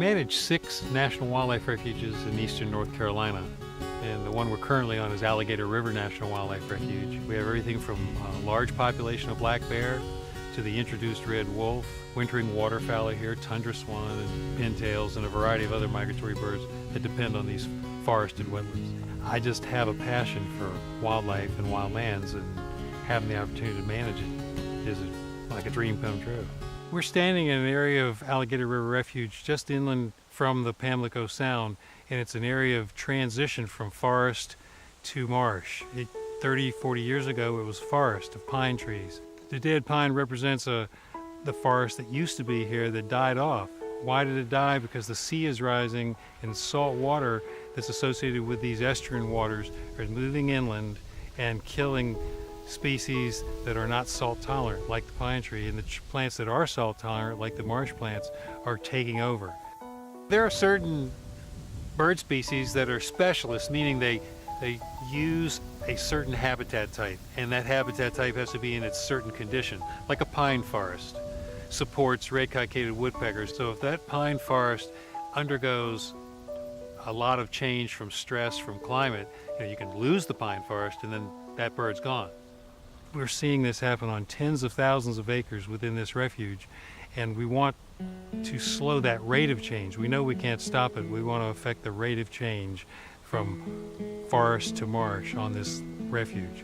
manage 6 national wildlife refuges in eastern North Carolina, and the one we're currently on is Alligator River National Wildlife Refuge. We have everything from a large population of black bear to the introduced red wolf, wintering waterfowl here, tundra swan and pintails, and a variety of other migratory birds that depend on these forested wetlands. I just have a passion for wildlife and wildlands, and having the opportunity to manage it is like a dream come true. We're standing in an area of Alligator River Refuge just inland from the Pamlico Sound, and it's an area of transition from forest to marsh. 30, 40 years ago, it was forest of pine trees. The dead pine represents the forest that used to be here that died off. Why did it die? Because the sea is rising, and salt water that's associated with these estuarine waters are moving inland and killing species that are not salt tolerant, like the pine tree, and the plants that are salt tolerant, like the marsh plants, are taking over. There are certain bird species that are specialists, meaning they use a certain habitat type, and that habitat type has to be in its certain condition, like a pine forest supports red-cockaded woodpeckers. So if that pine forest undergoes a lot of change from stress, from climate, you can lose the pine forest and then that bird's gone. We're seeing this happen on tens of thousands of acres within this refuge, and we want to slow that rate of change. We know we can't stop it. We want to affect the rate of change from forest to marsh on this refuge.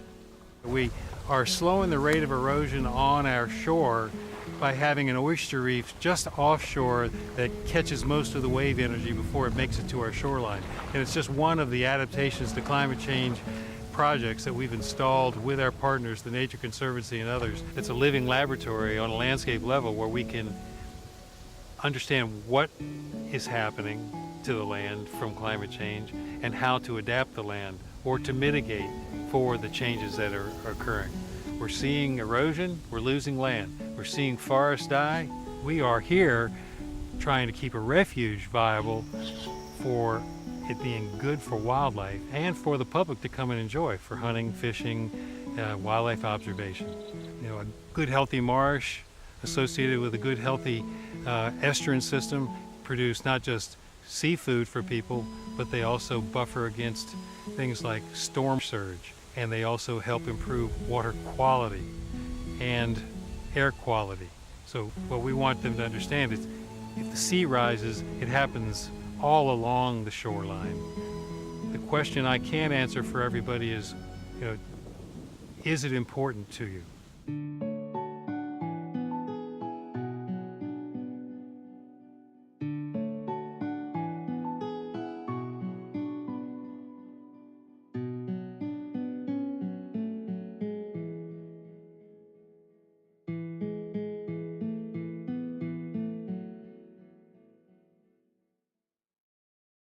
We are slowing the rate of erosion on our shore by having an oyster reef just offshore that catches most of the wave energy before it makes it to our shoreline. And it's just one of the adaptations to climate change projects that we've installed with our partners, the Nature Conservancy and others. It's a living laboratory on a landscape level where we can understand what is happening to the land from climate change and how to adapt the land or to mitigate for the changes that are occurring. We're seeing erosion, we're losing land. We're seeing forests die. We are here trying to keep a refuge viable for it being good for wildlife and for the public to come and enjoy for hunting, fishing, wildlife observation. A good healthy marsh associated with a good healthy estuarine system produce not just seafood for people, but they also buffer against things like storm surge, and they also help improve water quality and air quality. So what we want them to understand is if the sea rises, it happens all along the shoreline. The question I can't answer for everybody is it important to you?